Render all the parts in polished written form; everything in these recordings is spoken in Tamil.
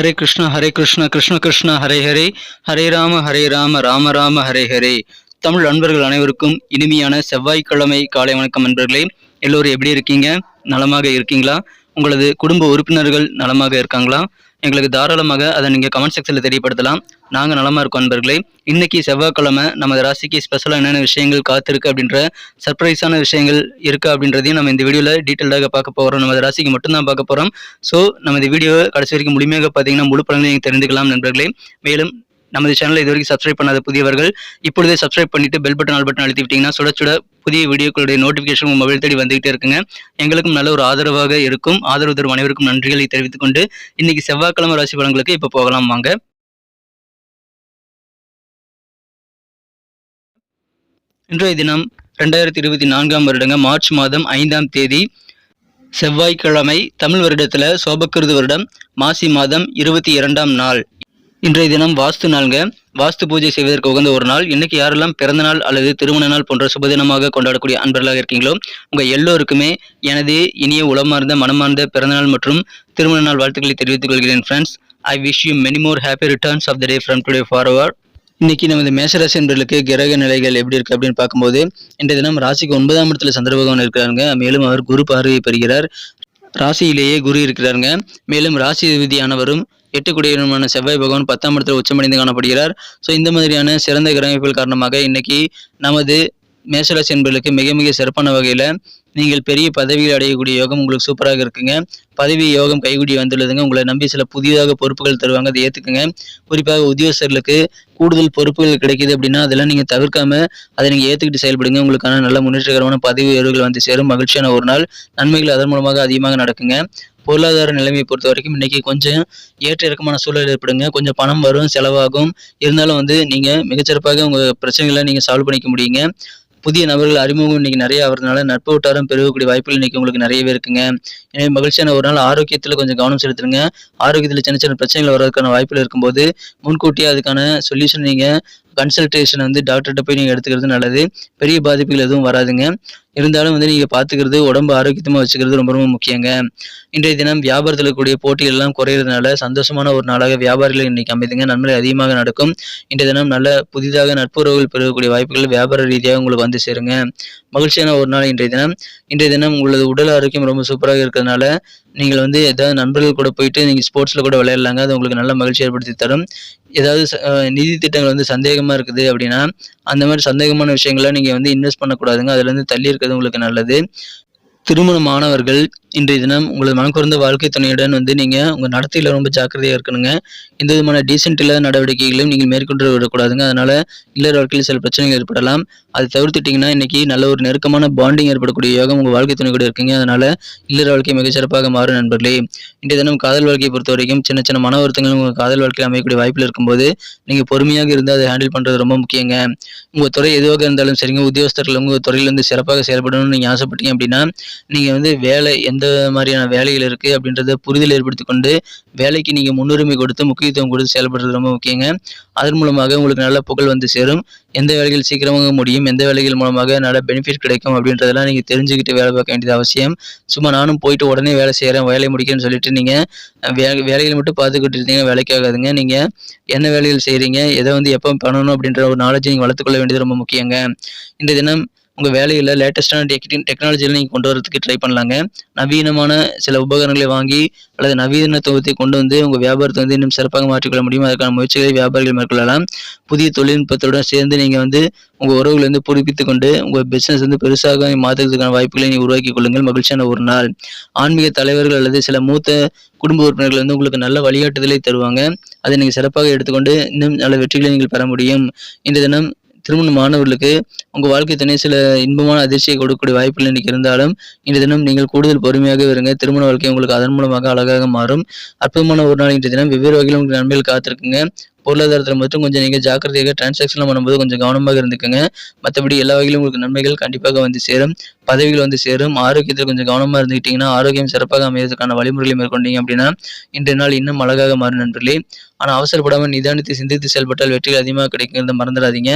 ஹரே கிருஷ்ணா கிருஷ்ண கிருஷ்ணா ஹரே ஹரே, ஹரே ராம ராம ராம ஹரே ஹரே. தமிழ் அன்பர்கள் அனைவருக்கும் இனிமையான செவ்வாய்க்கிழமை காலை வணக்கம் நண்பர்களே. எல்லோரும் எப்படி இருக்கீங்க? நலமாக இருக்கீங்களா? உங்களது குடும்ப உறுப்பினர்கள் நலமாக இருக்காங்களா? எங்களுக்கு தாராளமாக அதை நீங்கள் கமெண்ட் செக்ஷனில் தெரியப்படுத்தலாம். நாங்கள் நலமாக இருக்கோம் நண்பர்களே. இன்னைக்கு செவ்வாய்க்கிழமை நமது ராசிக்கு ஸ்பெஷலாக என்னென்ன விஷயங்கள் காத்திருக்கு அப்படின்ற சர்ப்ரைஸான விஷயங்கள் இருக்குது அப்படின்றதையும் நம்ம இந்த வீடியோவில் டீட்டெயிலாக பார்க்க போகிறோம். நமது ராசிக்கு மட்டும்தான் பார்க்க போகிறோம். ஸோ நம்ம இந்த வீடியோவை கடைசி வரைக்கும் முழுமையாக பார்த்தீங்கன்னா முழு பலன்களை நீங்கள் தெரிந்துக்கலாம் நண்பர்களே. மேலும் நமது சேனலை இது வரைக்கும் சப்ஸ்கிரைப் பண்ணாத புதியவர்கள் இப்பொழுதே சப்ஸ்கிரைப் பண்ணிட்டு பெல் பட்டன் ஆல் பட்டன் அழுத்தி விட்டீங்கன்னா சுட சுட புதிய வீடியோக்களுடைய நோட்டிஃபிகேஷன் உங்கள் மொபைல் தேடி வந்துகிட்டே இருக்குங்க. எங்களுக்கும் நல்ல ஒரு ஆதரவாக இருக்கும். ஆதரவு தரும் அனைவருக்கும் நன்றிகளை தெரிவித்துக் கொண்டு இன்னைக்கு செவ்வாய்க்கிழமை ராசி பலன்களுக்கு இப்போ போகலாம் வாங்க. இன்றைய தினம் 2024 வருடங்க மார்ச் மாதம் 5ஆம் தேதி செவ்வாய்க்கிழமை, தமிழ் வருடத்தில் சோபக்கிருது வருடம் மாசி மாதம் 22ஆம் நாள். இன்றைய தினம் வாஸ்து நாள்ங்க. வாஸ்து பூஜை செய்வதற்கு உகந்த ஒரு நாள். இன்னைக்கு யாரெல்லாம் பிறந்த நாள் அல்லது திருமண நாள் போன்ற சுபதினமாக கொண்டாடக்கூடிய அன்பர்களாக இருக்கீங்களோ உங்கள் எல்லோருக்குமே எனது இனிய உளமார்ந்த மனமார்ந்த பிறந்தநாள் மற்றும் திருமண நாள் வாழ்த்துக்களை தெரிவித்துக் கொள்கிறேன் friends. I wish you many more happy returns of the day from today forward. இன்னைக்கு நமது மேஷராசி என்பவர்களுக்கு கிரக நிலைகள் எப்படி இருக்கு அப்படின்னு பார்க்கும்போது இன்றைய தினம் ராசிக்கு 9ஆம் இடத்துல சந்திர பகவான் இருக்கிறாருங்க. மேலும் அவர் குரு பார்வையை பெறுகிறார். ராசியிலேயே குரு இருக்கிறாருங்க. மேலும் ராசி விதியானவரும் 8 குடியரமான செவ்வாய் பகவான் 10ஆம் இடத்துல உச்சமடைந்து காணப்படுகிறார். ஸோ இந்த மாதிரியான சிறந்த கிரகமைப்புகள் காரணமாக இன்னைக்கு நமது மேஷராசி என்பவர்களுக்கு மிக மிக சிறப்பான வகையில் நீங்கள் பெரிய பதவியில் அடையக்கூடிய யோகம் உங்களுக்கு சூப்பராக இருக்குங்க. பதவி யோகம் கைகூடி வந்துள்ளதுங்க. உங்களை நம்பி சில புதிதாக பொறுப்புகள் தருவாங்க, அதை ஏற்றுக்குங்க. குறிப்பாக உத்தியோகஸ்தர்களுக்கு கூடுதல் பொறுப்புகள் கிடைக்குது அப்படின்னா அதெல்லாம் நீங்கள் தவிர்க்காம அதை நீங்கள் ஏற்றுக்கிட்டு செயல்படுங்க. உங்களுக்கான நல்ல முன்னேற்றகரமான பதவி உயர்வுகள் வந்து சேரும். மகிழ்ச்சியான ஒரு நாள். நன்மைகள் அதன் மூலமாக அதிகமாக நடக்குங்க. பொருளாதார நிலைமையை பொறுத்த வரைக்கும் இன்னைக்கு கொஞ்சம் ஏற்ற இறக்கமான சூழல் ஏற்படுங்க. கொஞ்சம் பணம் வரும், செலவாகும். இருந்தாலும் நீங்கள் மிகச்சிறப்பாக உங்கள் பிரச்சனைகளை நீங்கள் சால்வ் பண்ணிக்க முடியுங்க. புதிய நபர்கள் அறிமுகம் இன்னைக்கு நிறைய ஆகிறதுனால நட்பு வட்டாரம் பெருகக்கூடிய வாய்ப்புகள் இன்னைக்கு உங்களுக்கு நிறையவே இருக்குங்க. எனவே மகிழ்ச்சியான ஒரு நாள். ஆரோக்கியத்தில் கொஞ்சம் கவனம் செலுத்துருங்க. ஆரோக்கியத்தில் சின்ன சின்ன பிரச்சனைகள் வர்றதுக்கான வாய்ப்புகள் இருக்கும்போது முன்கூட்டியே அதுக்கான சொல்யூஷன் நீங்கள் கன்சல்டேஷன் டாக்டர்கிட்ட போய் நீங்கள் எடுத்துக்கிறது நல்லது. பெரிய பாதிப்புகள் எதுவும் வராதுங்க. இருந்தாலும் நீங்கள் பார்த்துக்கிறது, உடம்பு ஆரோக்கியமாக வச்சுக்கிறது ரொம்ப ரொம்ப முக்கியங்க. இன்றைய தினம் வியாபாரத்தில் இருக்கக்கூடிய போட்டிகள் எல்லாம் குறையிறதுனால சந்தோஷமான ஒரு நாளாக வியாபாரிகள் இன்னைக்கு அமைதுங்க. நன்மை அதிகமாக நடக்கும். இன்றைய தினம் நல்ல புதிதாக நட்புறவுகள் பெறக்கூடிய வாய்ப்புகள் வியாபார ரீதியாக உங்களுக்கு வந்து சேருங்க. மகிழ்ச்சியான ஒரு நாள் இன்றைய தினம். இன்றைய தினம் உங்களது உடல் ஆரோக்கியம் ரொம்ப சூப்பராக இருக்கிறதுனால நீங்கள் ஏதாவது நண்பர்கள் கூட போயிட்டு நீங்கள் ஸ்போர்ட்ஸில் கூட விளையாடலாங்க. அது உங்களுக்கு நல்ல மகிழ்ச்சி ஏற்படுத்தி தரும். ஏதாவது நிதி திட்டங்கள் சந்தேகமாக இருக்குது அப்படின்னா அந்த மாதிரி சந்தேகமான விஷயங்களை நீங்கள் இன்வெஸ்ட் பண்ணக்கூடாதுங்க. அதுலேருந்து தள்ளி இருக்கிறது உங்களுக்கு நல்லது. திருமணமானவர்கள் இன்றைய தினம் உங்களது மனக்குறந்த வாழ்க்கை துணையுடன் நீங்கள் உங்கள் நடத்தையில் ரொம்ப ஜாக்கிரதையாக இருக்கணுங்க. எந்த விதமான டீசென்ட் இல்லாத நடவடிக்கைகளையும் நீங்கள் மேற்கொண்டு விடக்கூடாதுங்க. அதனால் இல்லற வாழ்க்கையில் சில பிரச்சனைகள் ஏற்படலாம். அதை தவிர்த்துட்டிங்கன்னா இன்றைக்கி நல்ல ஒரு நெருக்கமான பாண்டிங் ஏற்படக்கூடிய யோகம் உங்கள் வாழ்க்கை துணை கூட இருக்குங்க. அதனால் இல்லற வாழ்க்கை மிகச்சிறப்பாக மாறும் நண்பர்களே. இன்றைய தினம் காதல் வாழ்க்கையை பொறுத்த வரைக்கும் சின்ன சின்ன மன வருத்தங்கள் உங்கள் காதல் வாழ்க்கையில் அமையக்கூடிய வாய்ப்பில் இருக்கும்போது நீங்கள் பொறுமையாக இருந்து அதை ஹேண்டில் பண்ணுறது ரொம்ப முக்கியங்க. உங்கள் துறை எதுவாக இருந்தாலும் சரிங்க, உத்தியோகஸ்தர்கள் உங்கள் துறையில் சிறப்பாக செயல்படணும்னு நீங்கள் ஆசைப்பட்டீங்க அப்படின்னா நீங்கள் வேலை எந்த மாதிரியான வேலைகள் இருக்குது அப்படின்றத புரிதல் ஏற்படுத்தி கொண்டு வேலைக்கு நீங்கள் முன்னுரிமை கொடுத்து முக்கியத்துவம் கொடுத்து செயல்படுறது ரொம்ப முக்கியங்க. அதன் மூலமாக உங்களுக்கு நல்ல புகழ் வந்து சேரும். எந்த வேலைகள் சீக்கிரமாக முடியும், எந்த வேலைகள் மூலமாக நல்ல பெனிஃபிட் கிடைக்கும் அப்படின்றதெல்லாம் நீங்கள் தெரிஞ்சுக்கிட்டு வேலை பார்க்க வேண்டியது அவசியம். சும்மா நானும் போயிட்டு உடனே வேலை செய்கிறேன், வேலையை முடிக்கிறேன்னு சொல்லிட்டு நீங்கள் வேலைகளை மட்டும் பார்த்துக்கிட்டு இருந்தீங்கன்னா வேலைக்கு ஆகாதுங்க. நீங்கள் என்ன வேலைகள் செய்கிறீங்க, எதை எப்போ பண்ணணும் அப்படின்ற ஒரு நாலேஜை நீங்கள் வளர்த்துக்கொள்ள வேண்டியது ரொம்ப முக்கியங்க. இந்த தினம் உங்கள் வேலையில் லேட்டஸ்டான டெக்னாலஜியில் நீங்கள் கொண்டு வரதுக்கு ட்ரை பண்ணலாங்க. நவீனமான சில உபகரணங்களை வாங்கி அல்லது நவீனத்துவத்தை கொண்டு உங்கள் வியாபாரத்தை இன்னும் சிறப்பாக மாற்றிக்கொள்ள முடியும். அதற்கான முயற்சிகளை வியாபாரிகள் மேற்கொள்ளலாம். புதிய தொழில்நுட்பத்துடன் சேர்ந்து நீங்கள் உங்கள் உறவுகளை புதுப்பித்து கொண்டு உங்கள் பிஸ்னஸ் பெருசாக மாற்றுறதுக்கான வாய்ப்புகளை நீங்கள் உருவாக்கி கொள்ளுங்கள். மகிழ்ச்சியான ஒரு நாள். ஆன்மீக தலைவர்கள் அல்லது சில மூத்த குடும்ப உறுப்பினர்கள் உங்களுக்கு நல்ல வழிகாட்டுதலை தருவாங்க. அதை நீங்கள் சிறப்பாக எடுத்துக்கொண்டு இன்னும் நல்ல வெற்றிகளை நீங்கள் பெற முடியும். இந்த தினம் திருமணமானவர்களுக்கு உங்கள் வாழ்க்கை துணை சில இன்பமான அதிர்ச்சியை கொடுக்கக்கூடிய வாய்ப்புகள் இன்னைக்கு இருந்தாலும் இந்த தினம் நீங்கள் கூடுதல் பொறுமையாக இருங்க. திருமண வாழ்க்கை உங்களுக்கு அதன் மூலமாக அழகாக மாறும். அற்புதமான ஒரு நாள் இன்றைய தினம். வெவ்வேறு வகையில் உங்களுக்கு நன்மைகள் காத்திருக்குங்க. பொருளாதாரத்தில் மட்டும் கொஞ்சம் நீங்கள் ஜாக்கிரதையாக டிரான்சாக்ஷன்லாம் பண்ணும்போது கொஞ்சம் கவனமாக இருந்துக்குங்க. மற்றபடி எல்லா வகையிலும் உங்களுக்கு நன்மைகள் கண்டிப்பாக வந்து சேரும். பதவிகள் வந்து சேரும். ஆரோக்கியத்தில் கொஞ்சம் கவனமாக இருந்துக்கிட்டிங்கன்னா ஆரோக்கியம் சிறப்பாக அமைவதற்கான வழிமுறைகளை மேற்கொண்டீங்க அப்படின்னா இன்றைய நாள் இன்னும் அழகாக மாறும் நண்பர்களே. ஆனால் அவசரப்படாமல் நிதானித்து சிந்தித்து செயல்பட்டால் வெற்றிகள் அதிகமாக கிடைக்குங்கிறத மறந்துடாதீங்க.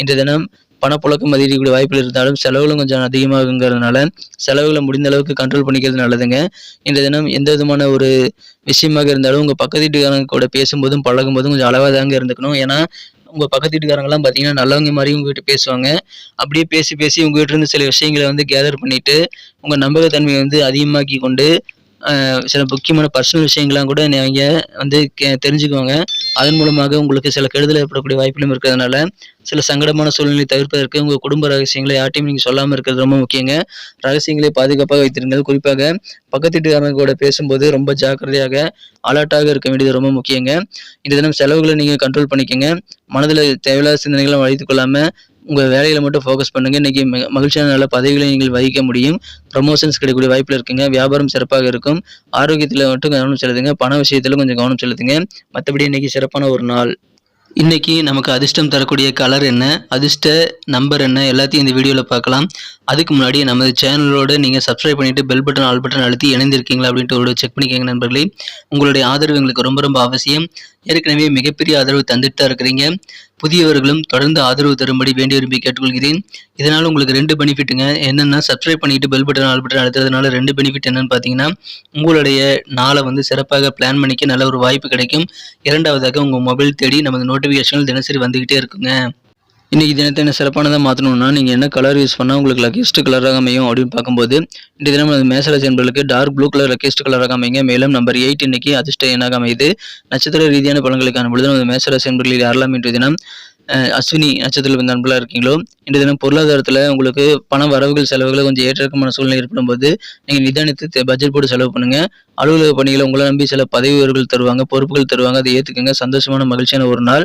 இன்றைய தினம் பணப்புழக்கம் அதிகரிக்கக்கூடிய வாய்ப்புகள் இருந்தாலும் செலவுகளும் கொஞ்சம் அதிகமாகுங்கிறதுனால செலவுகளை முடிந்த அளவுக்கு கண்ட்ரோல் பண்ணிக்கிறது நல்லதுங்க. இன்றைய தினம் எந்த விதமான ஒரு விஷயமாக இருந்தாலும் உங்கள் பக்கத்து வீட்டுக்காரங்க கூட பேசும்போதும் பழகும்போதும் கொஞ்சம் அளவாக தாங்க இருந்துக்கணும். ஏன்னா உங்கள் பக்கத்து வீட்டுக்காரங்களாம் பார்த்தீங்கன்னா நல்லவங்க மாதிரி உங்ககிட்ட பேசுவாங்க. அப்படியே பேசி பேசி உங்ககிட்ட இருந்து சில விஷயங்களை வந்து கேதர் பண்ணிட்டு உங்கள் நம்பகத்தன்மையை வந்து அதிகமாக்கி கொண்டு சில முக்கியமான பர்சனல் விஷயங்கள்லாம் கூட நீங்கள் வந்து தெரிஞ்சுக்குவாங்க. அதன் மூலமாக உங்களுக்கு சில கெடுதல் ஏற்படக்கூடிய வாய்ப்புகளும் இருக்கிறதுனால சில சங்கடமான சூழ்நிலை தவிர்ப்பதற்கு உங்கள் குடும்ப ரகசியங்களை யார்ட்டையும் நீங்கள் சொல்லாமல் இருக்கிறது ரொம்ப முக்கியங்க. ரகசியங்களை பாதுகாப்பாக வைத்திருங்கள். குறிப்பாக பக்கத்து வீட்டுக்காரங்க கூட பேசும்போது ரொம்ப ஜாக்கிரதையாக அலர்ட்டாக இருக்க வேண்டியது ரொம்ப முக்கியங்க. இந்த தினம் செலவுகளை நீங்கள் கண்ட்ரோல் பண்ணிக்கங்க. மனதில் தேவையில்லாத சிந்தனைகளை வளைத்துக் கொள்ளாமல் உங்கள் வேலைகளை மட்டும் ஃபோக்கஸ் பண்ணுங்கள். இன்றைக்கி மகிழ்ச்சியான நல்ல பதவிகளை நீங்கள் வகிக்க முடியும். ப்ரமோஷன்ஸ் கிடைக்கக்கூடிய வாய்ப்பில் இருக்குங்க. வியாபாரம் சிறப்பாக இருக்கும். ஆரோக்கியத்தில் மட்டும் கவனம் செலுத்துங்க. பண விஷயத்தில் கொஞ்சம் கவனம் செலுத்துங்க. மற்றபடி இன்றைக்கி சிறப்பான ஒரு நாள். இன்றைக்கி நமக்கு அதிர்ஷ்டம் தரக்கூடிய கலர் என்ன, அதிர்ஷ்ட நம்பர் என்ன, எல்லாத்தையும் இந்த வீடியோவில் பார்க்கலாம். அதுக்கு முன்னாடி நமது சேனலோடு நீங்கள் சப்ஸ்கிரைப் பண்ணிவிட்டு பெல் பட்டன் ஆல் பட்டன் அழுத்தி இணைந்திருக்கீங்களா அப்படின்ட்டு ஒரு செக் பண்ணிக்கோங்க நண்பர்களே. உங்களுடைய ஆதரவு எங்களுக்கு ரொம்ப ரொம்ப அவசியம். ஏற்கனவே மிகப்பெரிய ஆதரவு தந்துட்டு தான் இருக்கிறீங்க. புதியவர்களும் தொடர்ந்து ஆதரவு தரும்படி வேண்டி விரும்பி கேட்டுக்கொள்கிறேன். இதனால் உங்களுக்கு 2 பெனிஃபிட்டுங்க. என்னென்னா சப்ஸ்கிரைப் பண்ணிவிட்டு பெல் பட்டன் ஆல் பட்டன் அழுத்துறதுனால 2 பெனிஃபிட் என்னென்னு பார்த்தீங்கன்னா, உங்களுடைய நாளை வந்து சிறப்பாக பிளான் பண்ணிக்க நல்ல ஒரு வாய்ப்பு கிடைக்கும். இரண்டாவதாக உங்கள் மொபைல் தேடி நமது நோட்டிஃபிகேஷன்கள் தினசரி வந்துக்கிட்டே இருக்குங்க. இன்றைக்கி தினத்தை என்ன சிறப்பானதாக மாற்றணும்னா நீங்கள் என்ன கலர் யூஸ் பண்ணால் உங்களுக்கு லக்கியஸ்ட் கலராக அமையும் அப்படின்னு பார்க்கும்போது இன்றைய தினம் மேசராசி என்பவர்களுக்கு டார்க் ப்ளூ கலர் லக்கியஸ்ட் கலராக அமைங்க. மேலும் நம்பர் 8 இன்னைக்கு அதிர்ஷ்ட எண்ணாக அமைது. நட்சத்திர ரீதியான பலன்களை காணும்பொழுது நமது மேசராசி என்பவர்களில் யாரெல்லாம் இன்றைய தினம் அஸ்வினி நட்சத்திரத்தில் வந்த நண்பர்களாக இருக்கீங்களோ இன்றைய தினம் பொருளாதாரத்தில் உங்களுக்கு பண வரவுகள் செலவுகளை கொஞ்சம் ஏற்றமான சூழ்நிலை ஏற்படும் போது நீங்கள் நிதானித்து பட்ஜெட் போட்டு செலவு பண்ணுங்கள். அலுவலக பணிகளை உங்களை நம்பி சில பதவி உயர்வுகள் தருவாங்க, பொறுப்புகள் தருவாங்க. அதை ஏற்றுக்குங்க. சந்தோஷமான மகிழ்ச்சியான ஒரு நாள்.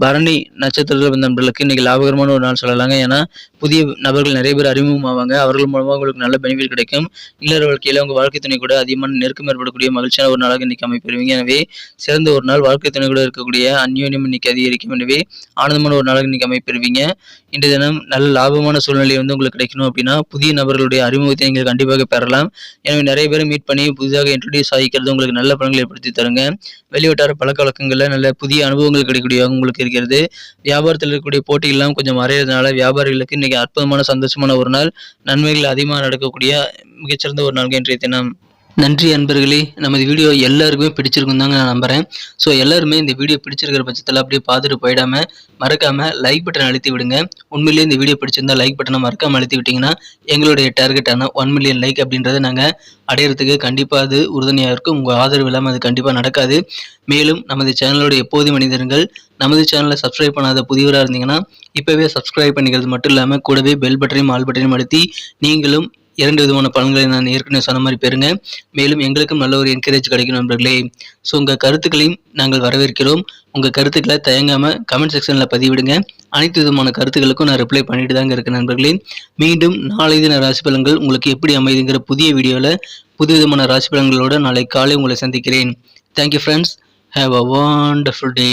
பரணி நட்சத்திரத்தில் வந்த நண்பர்களுக்கு இன்றைக்கி லாபகரமான ஒரு நாள் சொல்லலாங்க. ஏன்னா புதிய நபர்கள் நிறைய பேர் அறிமுகமாவாங்க. அவர்கள் மூலமாக உங்களுக்கு நல்ல பெனிஃபிட் கிடைக்கும். இல்லற வாழ்க்கையில் உங்கள் வாழ்க்கை துணை கூட அதிகமான நெருக்கம் ஏற்படக்கூடிய மகிழ்ச்சியான ஒரு நாளாக இன்றைக்கி அமைப்பெறுவீங்க. எனவே சிறந்த ஒரு நாள். வாழ்க்கை துணை கூட இருக்கக்கூடிய அந்யோன்யம் இன்னைக்கு அதிகரிக்கும். எனவே ஆனந்தமான ஒரு நாளாக இன்றைக்கி அமைப்பெறுவீங்க. இன்றைய தினம் நல்ல லாபமான சூழ்நிலை வந்து உங்களுக்கு கிடைக்கணும் அப்படின்னா புதிய நபர்களுடைய அறிமுகத்தை நீங்கள் கண்டிப்பாக பெறலாம். எனவே நிறைய பேரை மீட் பண்ணி புதிதாக இன்ட்ரோடியூஸ் ஆகிக்கிறது உங்களுக்கு நல்ல பலன்களை ஏற்படுத்தி தருங்க. வெளிவட்டார பழக்க வழக்கங்களில் நல்ல புதிய அனுபவங்கள் கிடைக்கக்கூடிய உங்களுக்கு இருக்கிறது. வியாபாரத்தில் இருக்கக்கூடிய போட்டிகள்லாம் கொஞ்சம் மறையிறதுனால வியாபாரிகளுக்கு இன்னைக்கு அற்புதமான சந்தோஷமான ஒரு நாள். நன்மைகள் அதிகமாக நடக்கக்கூடிய மிகச்சிறந்த ஒரு நாள் இன்றைய தினம். நன்றி அன்பர்களே. நமது வீடியோ எல்லாருக்குமே பிடிச்சிருக்கும் தாங்க நான் நம்புகிறேன். ஸோ எல்லாருமே இந்த வீடியோ பிடிச்சிருக்கிற பட்சத்தில் அப்படியே பார்த்துட்டு போயிடாமல் மறக்காமல் லைக் பட்டன் அழுத்தி விடுங்க. உண்மையிலேயே இந்த வீடியோ பிடிச்சிருந்தா லைக் பட்டனை மறக்காமல் அழுத்தி விட்டிங்கன்னா எங்களுடைய டார்கெட்டான 1 மில்லியன் லைக் அப்படின்றத நாங்கள் அடையிறதுக்கு கண்டிப்பாக அது உறுதுணையாக இருக்கும். உங்கள் ஆதரவு இல்லாமல் அது கண்டிப்பாக நடக்காது. மேலும் நமது சேனலோட எப்போதும் மனிதர்கள் நமது சேனலை சப்ஸ்கிரைப் பண்ணாத புதியவராக இருந்தீங்கன்னா இப்போவே சப்ஸ்கிரைப் பண்ணிக்கிறது மட்டும் இல்லாமல் கூடவே பெல் பட்டனையும் ஆல் பட்டனையும் அழுத்தி நீங்களும் 2 விதமான பலன்களை நான் ஏற்கனவே சொன்ன மாதிரி பெறுங்க. மேலும் எங்களுக்கும் நல்ல ஒரு என்கரேஜ் கிடைக்கும் நண்பர்களே. ஸோ உங்கள் கருத்துக்களையும் நாங்கள் வரவேற்கிறோம். உங்கள் கருத்துக்களை தயங்காமல் கமெண்ட் செக்ஷனில் பதிவிடுங்க. அனைத்து விதமான கருத்துக்களுக்கும் நான் ரிப்ளை பண்ணிட்டு தாங்க இருக்கேன் நண்பர்களே. மீண்டும் நாளை தின ராசி பலன்கள் உங்களுக்கு எப்படி அமைதுங்கிற புதிய வீடியோவில் புது விதமான ராசி பலன்களோடு நாளை காலை உங்களை சந்திக்கிறேன். Thank you friends. Have a wonderful day.